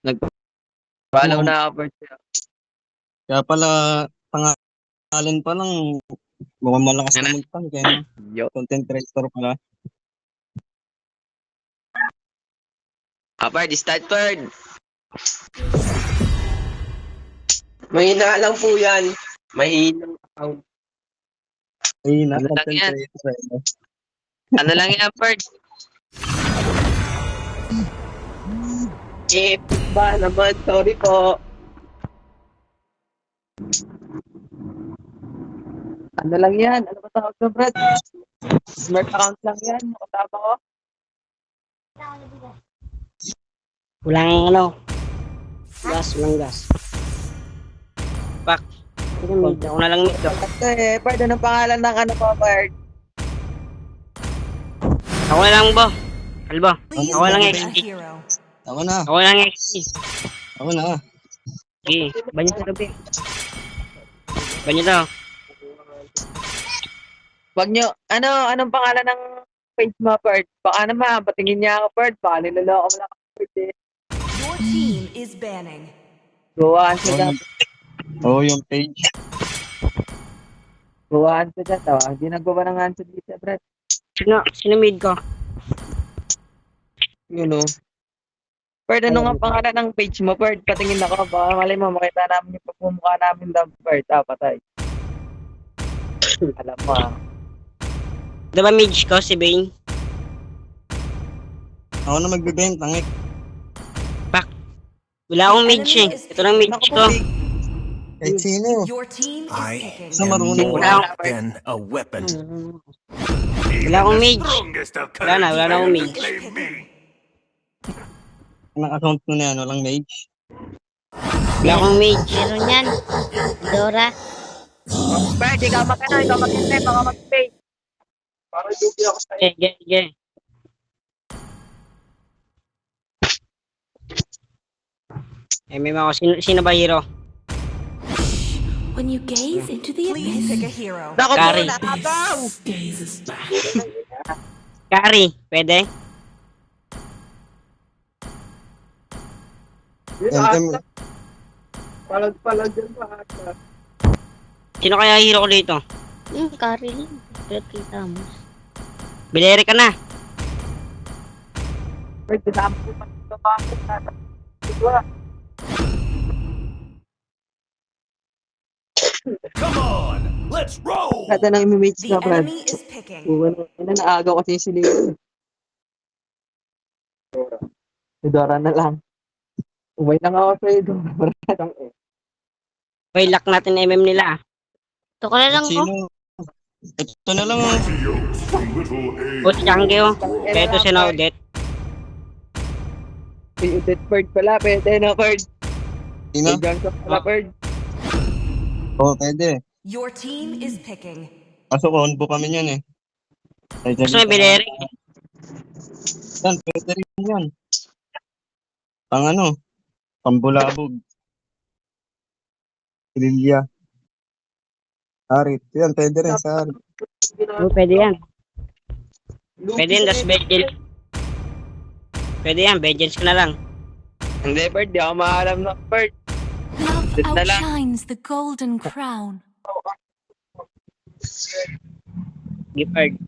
Nag-follow na ako, Bert. Kaya pala, pangalan pa lang, mukhang malakas na mag-tank. Kaya Yo. content creator pala. Bert, start, Bert. Mahina lang po yan. Mahinang account. Ay, Ano lang content yan? creator. Ano lang yan, Bert? Ba naman? Sorry po. Ano lang yan? Ano ba tawag na, Bert? Smart account lang yan. Nakatama ko. Walang gas, walang gas. Pak. Mid, ako na lang mid. Bert, anong pangalan ng ano po, Bert? Ako na lang ba? Alba, Please ako lang be a XP. hero. Ako na. Ako lang XP. Ako na. Sige, banyo sa gabi. Banyo daw. Wag nyo, anong pangalan ng page mo, Bert? Baka naman, patingin niya ako, Bert. Baka niloloko mo lang ako, Bert, eh. Your team is banning. Gawaan ko dyan. Oo, yung page. Gawaan ko dyan. Tawa. Hindi nagbawa ng answer dito, Bert. Sino mid ko? Yun, o. Bert, ano nga pangalan ng page mo, Bert? Patingin ako. Baka malay mo, makita namin yung pagmumukha namin daw, Bert. Patay. Alam mo, ah. Diba mid ko si Bane? Ako na magbibenta. Ngik. Wala akong mid siya. Ito lang mid ko. Kahit sino. Your team is I picking. Sa marunong. Wala akong, than a weapon. wala akong mid. Wala na akong mid. Ang account ko na yan, walang mage. Wala akong mid. Meron yan. Dora. Bert, ikaw mag-ano, ikaw mag-intay, baka mag-pay. Parang dubi ako sa'yo. Sige. May mga sino ba hero? When you gaze into the Please pick abyss, a hero. Naku, Kari. muna, ataw! Kari, pwede? Ente, Palag dyan pa ata. Sino kaya hero ko dito? Kari lang. Pero kita mo. Bileri ka na. Bert, dinamo ko pa dito, bakit nasa? Diba? Come on, let's roll. Kada nang imimage The na, Bert. enemy is picking. Naagaw kasi si Leo. Si Dora na lang. Umay lang ako sa Dora. Hoy, lock natin MM nila. Ito ka na lang ko. sino. Ito na lang. O, si Changi o. Kaya ito si Naudet. Si Udet Bird pala, pwede na, Bird. Sino? Si Johnson pala, Bird. Oo, pwede. Your team is picking. Kaso combo kami yan eh. Ay, dyan Gusto may ka na. Bileri. Yan, pwede rin yan. Pang ano? Pambulabog. Trilya. Harit. Yan, pwede rin sa Harit. O, pwede yan. Pwede yan, das Vengeance. Pwede yan, Vengeance ko na lang. Hindi, Bird. Di ako maalam na, Bird. Love Sit na lang. outshines the golden crown. Gifford.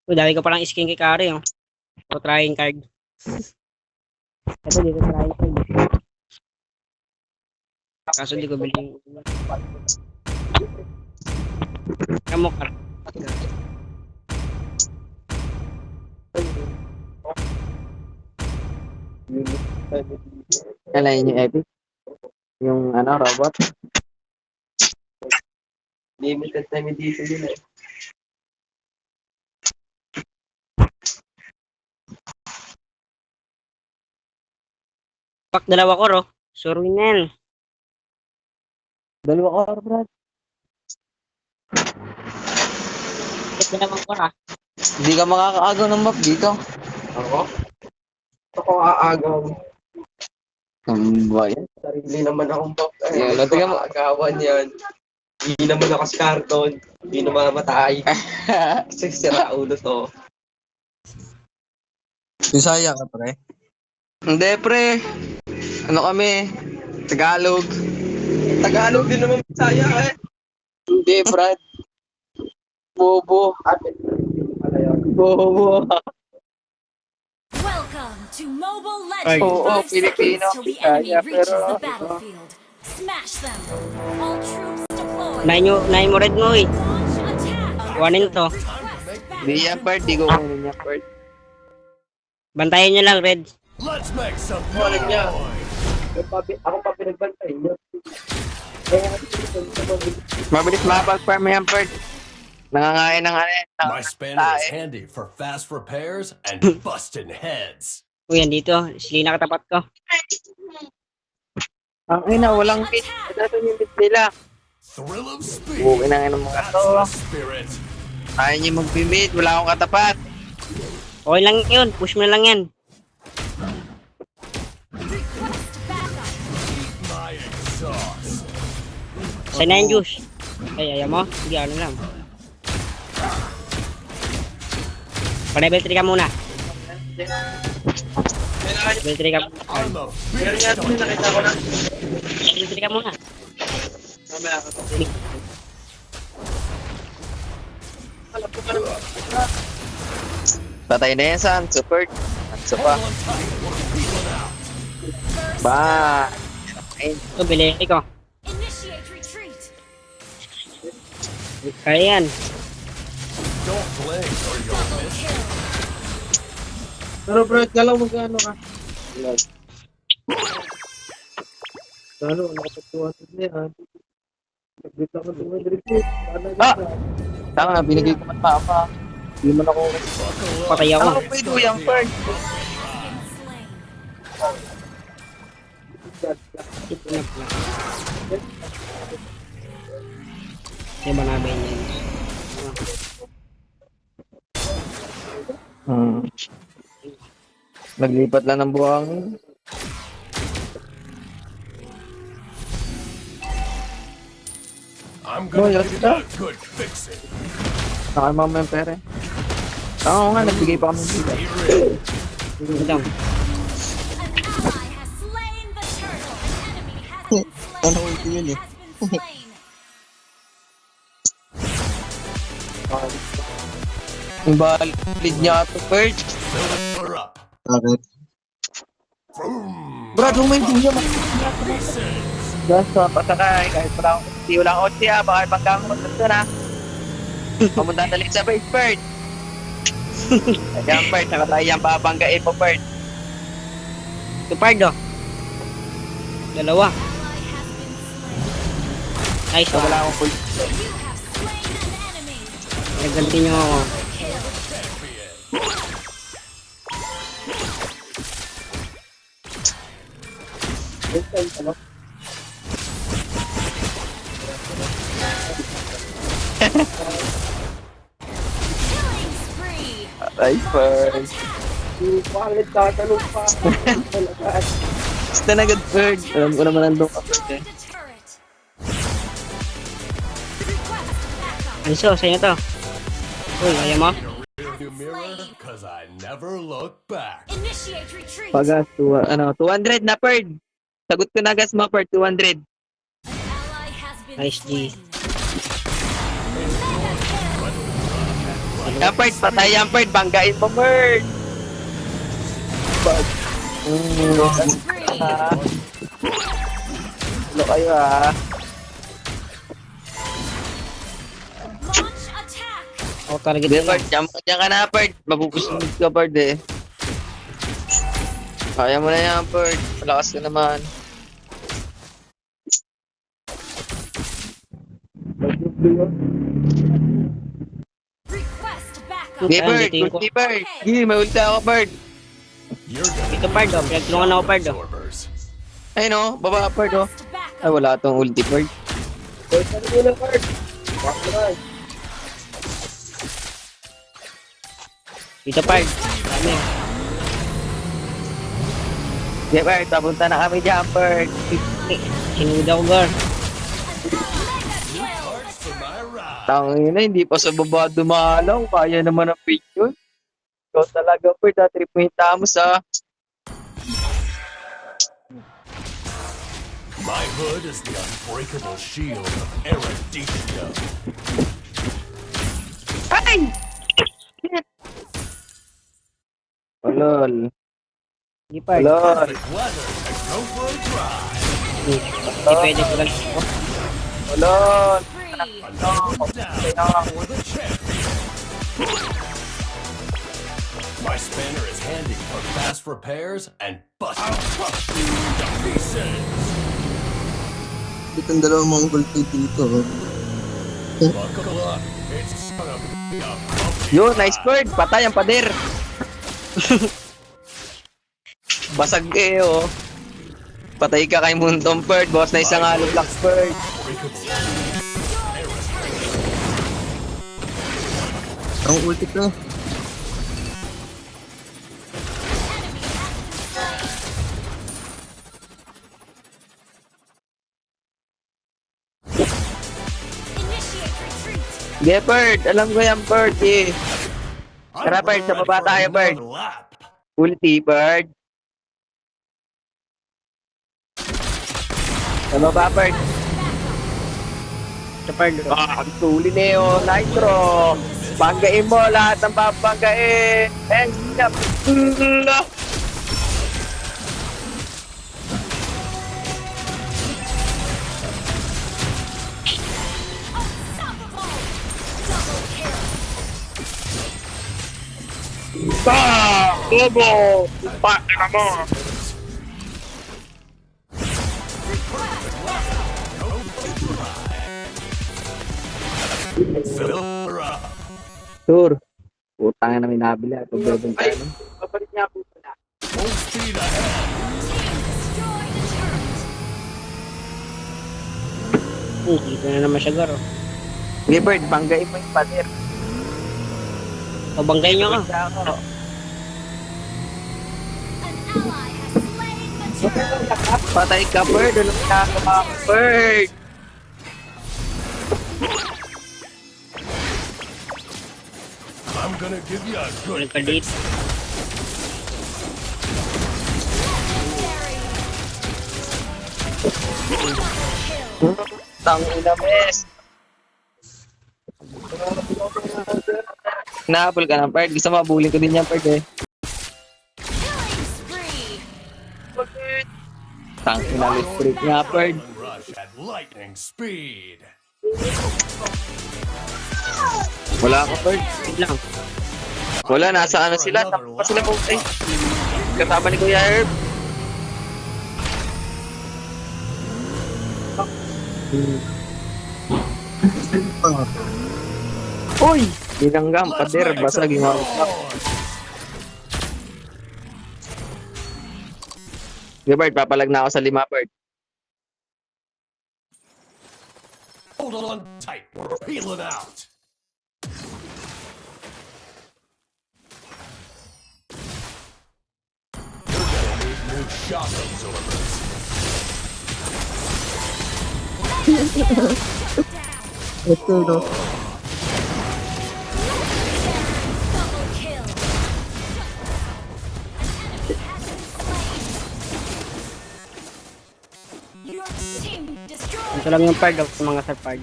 O, dami ko palang skin kay Kari o. O, trying card. Ito, dito trying card. Kaso di ko bilhin. Kamu ka. Kalahin yung Epic. Yung robot. Limited time edition din eh. Pak, dalawa ko ro. Suruin na yan. Dalawa ko, Brad. Dalawang ko ra. Hindi ka makakaagaw ng map dito. Ako? Ako aagaw. Ang ba yan? Sarili naman akong pop. Yan, tingnan mo. Agawan yan. Hindi naman ako si Carton. Hindi naman mamatay. Kasi sira ulo to. Bisaya ka, pre. Hindi, pre. Ano kami? Tagalog. Tagalog din naman Bisaya eh. Hindi, Brad. Bobo. Bobo. Welcome to Mobile Ay. Legends. Oo, 5 Pilipino, seconds till the enemy Bisaya, reaches pero- the battlefield. Smash them. All troops deployed. Nahin mo red mo eh. Launch attack. Kuhanin to. Request Hindi yan, Bert. Di ko kunin yan, Bert. Bantayan nyo lang, red. Let's make some Kunin niya. noise. Ako pa pinagbantay niyo. Mabilis mapag-farm yan, Bert. Nangangain ng ano yan. My spanner is handy for fast repairs and busting heads. Uy, andito. Sila katapat ko. Ang ina, walang pit. Ito yung pit nila. Thrill of speed. Bukin na ng mga That's to. the spirit. Ayaw niyo mag-bimit. Wala akong katapat. Okay lang yun. Push mo na lang yan. Request backup. My exhaust. Sa'yo na yung juice. Ay, ayaw mo? Hindi, ano lang. Pa-level 3 ka muna. Level 3 ka. I'm a Meron beast. yata may nakita ko na. Level 3 ka muna. Mamaya ako. Alam ko pa naman. Patay na yan, San. Support. Supa. Hold on tight. We're peeling out. Ba. Ay, Ito, bili ko. Initiate retreat. Kaya yan. Don't blink or you'll miss. Pero bro, galaw magkano ka? Gano'n, nakapagtuwa na yan. Nagbit ako 200 feet. Ah! Tanga na, binigay ko man pa. Hindi man ako. Patay ako. Ako pwede yung Bert. Been slain. Yung manabay niya yun. Naglipat lang ng buhangin. I'm gonna Boy, give what's you a good fixing. Nakalma mo yung pere. Oo nga, nagbigay pa kami dito. Be ready. Ito lang. An ally has slain the turtle. An enemy has been slain. Ano ulti yun eh? Has been slain. Yung valid niya ito, Bert. Fill her up. Bakit? Vroom. Brad, humayin din niya. Pieces. Just pasakay. Kahit wala akong kuti, wala akong kuti ha. Baka pagkakang magkakta na. Pamunta na lang sa base, Bert. Ayan, Bert. Nakatayo yan babanggain mo, Bert. Ito, Pardo. Dalawa. Ally has been slain. Nice Wala one. akong full. You have slain an enemy. Nagganti nyo ako. Kill. Killing spree. Nice, Bert. Bakit tatanong pa? Basta na good, Bert. Alam ko naman nandun ka, Bert eh. Destroyed the turret. Request backup. Anso, sa'yo to. Uy, ayaw mo? Rearview mirror, cause I never look back. Initiate retreat. Pagas, 200 na, Bert. Sagot ko na gas mo, Bert. 200. An ally has been Nice, G. slain. Yan, Bert. Patay yan, Bert. Banggain mo, Bert. Spree. Hello kayo, ha. Launch attack. Ako talaga Hindi, dito. Bert. Diyan ka na, Bert. Mabubusunod ka, Bert, eh. Kaya mo na yan, Bert. Malakas ka naman. Request backup. Hindi, Ayan, Bert. dito yung Ulti, Bert. Hindi, may ulti ako, Bert. You're gonna Ito, Pardo. Pinagtulungan ako, Pardo. absorbers. Ayun, oh. Baba, Bert, oh. Request backup. Ay, wala tong ulti, Bert. Dito, Pard. Dami. Sige, Bert. Papunta na kami dyan, Bert. Sinuda ko, Gar. Parts for my ride. Tangin na, hindi pa sa baba dumalaw. Kaya naman ang page yun. Ikaw talaga, Bert. Trip mo yung tamos, ha. My hood is the unbreakable shield of Erudition. Ay! Ulol. Hindi pa. Ulol. Perfect weather to go for a drive. Hindi pwede ko lang. Ulol. Spree. Another down for the champion. My spanner is handy for fast repairs and busting to pieces. Itong dalawang Mongol tape dito. Buckle up. It's gonna be a bumpy Yun, nice ride. bird. Patay ang pader. Basag eh, oh. Patay ka kay Mundong bird. Boss na isang halo black bird. Unbreakable. Ang ulti ko. Initiate retreat. Sige, bird. Alam ko yan, bird, eh. Tara, Bird, sa baba tayo, Bird. Another lap. Ulti, bird. Sa baba, bird. Sa par. Ah, ang tuli Neo. Nitro. Banggain mo lahat ng babanggain. And stop. Unstoppable. Double kill. Bobo! Paano mo? Fill her up. Sure. Putang na may nabili. Pagbebong tayo. Papalit niya po pala. Full speed ahead. Destroy the turret. Dito na naman siya, Garo. Sige, bird. Banggain mo yung pader. Pabanggayin nyo ka. Ako. An ally has slain the turret. Patay ka, bird. Ano ginagawa ko, bird? I'm gonna give you a good Ulit ka dito. Tangina, mes. Nahabol ka ng bird. Gusto mo, abulin ko din yan, bird, eh. Killing spree. Tangina, let's break nga, bird. Adrenaline rush at lightning speed. Wala ka, bird. Wait lang. Wala, nasa ano sila. Tapos pa sila both, eh. Kasama ni Kuya Herb. Uy! Binanggam, Let's pader, make basag yung some hawak. noise. Sige, bird, papalag na ako sa 5, bird. Hold on tight. We're peeling out. You're gonna need new shock absorbers. Ito, no? Double kill. An enemy has been slain. Your team destroyed. Ito lang yung part of mga sa part.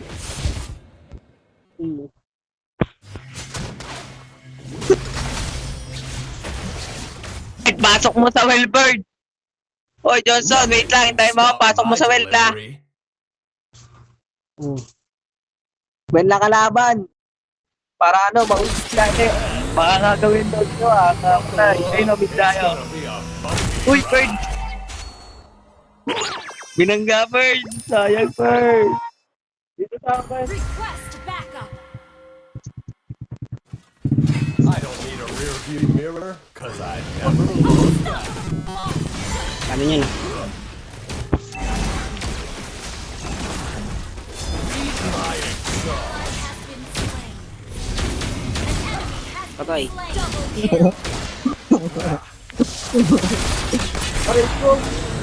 Pasok mo sa well, bird! Hoy, Johnson, wait lang. Hintayin mo ako. Pasok mo sa well, na. Delivery. Well na kalaban. Para ano, maubos natin. Baka gagawin daw nyo, ah. Kapatay. Ayun, obis It's tayo. gonna be a bumpy Uy, bird! Binangga, bird! Sayang, bird! Dito sa akin. Request backup. I don't need a rear view mirror, cause I never looked up. Ano yun? My exhaust. Has been slain. An enemy has been Patay. slain. Double kill.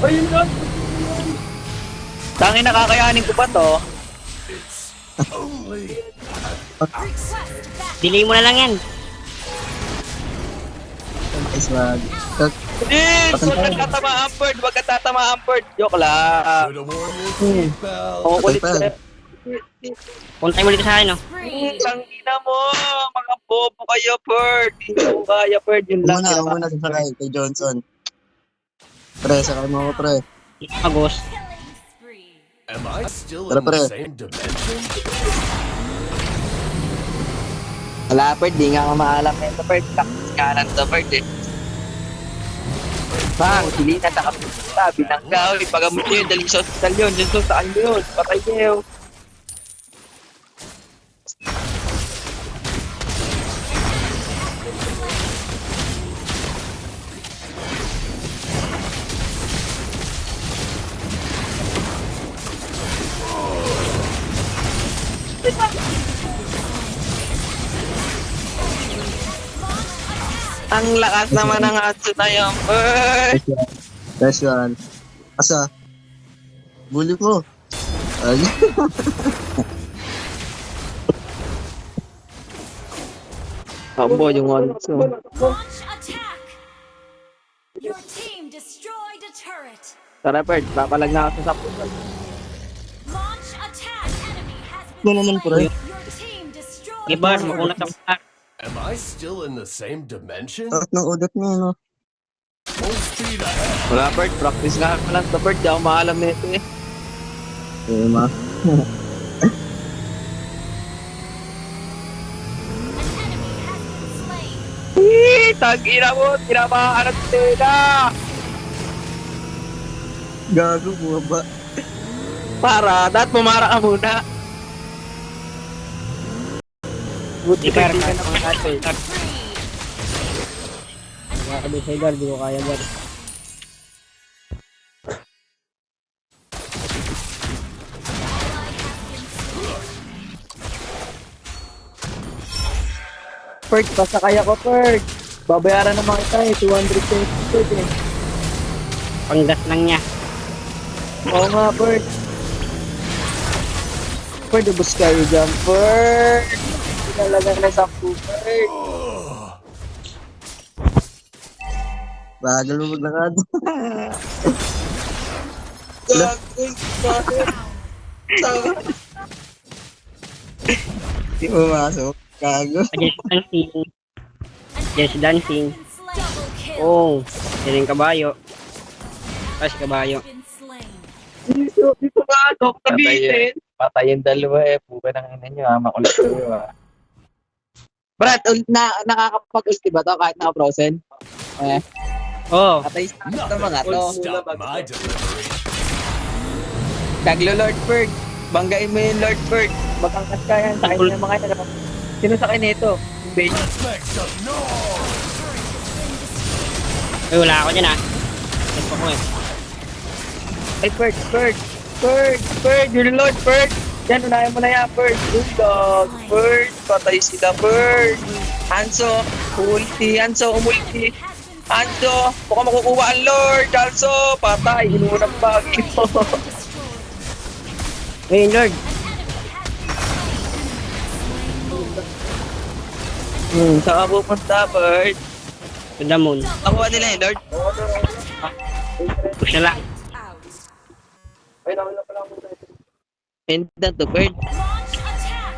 Ayun na! Tangin, nakakayanin ko pa to. It's only Request backup. Delay mo na lang yan. Nice one. Please, huwag kang tatamaan, Bird. Huwag kang tatamaan, Bird. Joke lang. Should have worn your seatbelt. Oo, kulit ka. Puntay mo dito sa akin, no? Spree. Ang ina mo. Mga bobo kayo, Bird. Hindi mo kaya, Bird. Yun lang. Muna sasakay kay Johnson. Pre, sakay mo ako, pre. Agos. Killing spree. Am I still Tara, in the pre. same dimension? Wala, Bird. Di nga ka maalam na ito, Bird. Kanan to, Bird, eh. Bang, sili na sa kapita. Binanggaw. Ipagamot nyo yun. Daling sa hospital yun. Diyos to, saan yun? Patay niyo. Ang lakas naman ng Hatsu na yun, Bird. Nice one. Asa? Bully ko. Ay. Kambo yung Hatsu. Launch attack. Your team destroyed a turret. Tara, Bird. Papalag na ako sa sapot. Launch attack. Enemy has Ano been naman, slain. pre? Your team destroyed. Gibar, makunat ang par. Am I still in the same dimension? Takot ng ugat niya, no? Full speed ahead. Wala, Bird. Practice nga ka lang sa Bird. Di ako maalam na ito, eh. Eh, ma. An enemy has been slain. Tag-ina mo. Tinamaan at tela. Gago, bumaba. Para. Dapat pumara ka muna. Buti Gibar, ka na mga Hatsu. Spree. Sabi sa Gar, di ko kaya, Gar. Bird, pasakay ako, Bird. Babayaran naman kita, eh. 200 pesos, Bird, eh. Panggas lang niya. Oo nga, Bird. Bird, ubus kayo dyan, Bird. Pinalaga na sa Bird. Bagal mo maglakad. Gagawin bakit? Hindi mo masok. Gago. Just dancing. Just dancing. Been slain. Double kill. Oh, yan yung kabayo. Tapos kabayo. Been slain. Dito nga, Dok, tabitin. Patayin dalawa, eh. Puga ng ina nyo, ha. Makulit kayo, ha. Brad, nakakapag-ulti ba to kahit naka-frozen? Eh, Oh, patay sa Nothing mga to. would stop my delivery. Taglo-Lord Bird. Banggain mo yung Lord Bird. Magangkas ka yan. Sakay mo yung mga yan. Sino sakay nito? Bane. Let's make some noise. ay wala ako dyan, ah. Let's ko eh. Ay, Bird. Yung Lord Bird. Yan, unahin mo na yan, Bird. Bulldog. Bird. Patay sila, Bird. Hanso. Umulti. Hanso, umulti. Hanso. Baka makukuha ang Lord. Hanso. Patay. Inuunang bagi mo. Ngayon, Lord. Saan ka pupunta, Bird? To the moon. Nakuha nila yung Lord. Push na lang. And na to, Bird. Launch attack.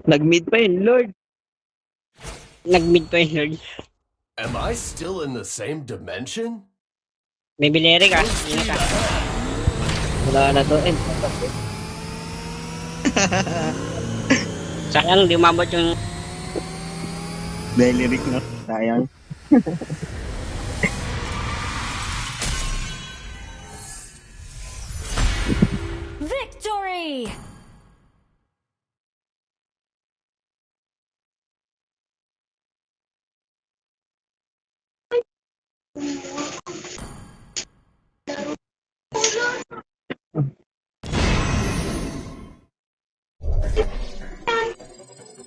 Nag-mid pa yun, Lord. Nag-mid pa yun, Lord. Am I still in the same dimension? May bileri ka. Hindi ka. Wala na to. Sayang, di umabot yung... Daily Rick, no? Sayang. Victory.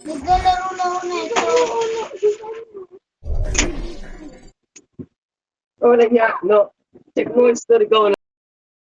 Naglalaro na ako na ito. Wala niya. No. Check mo yung story ko.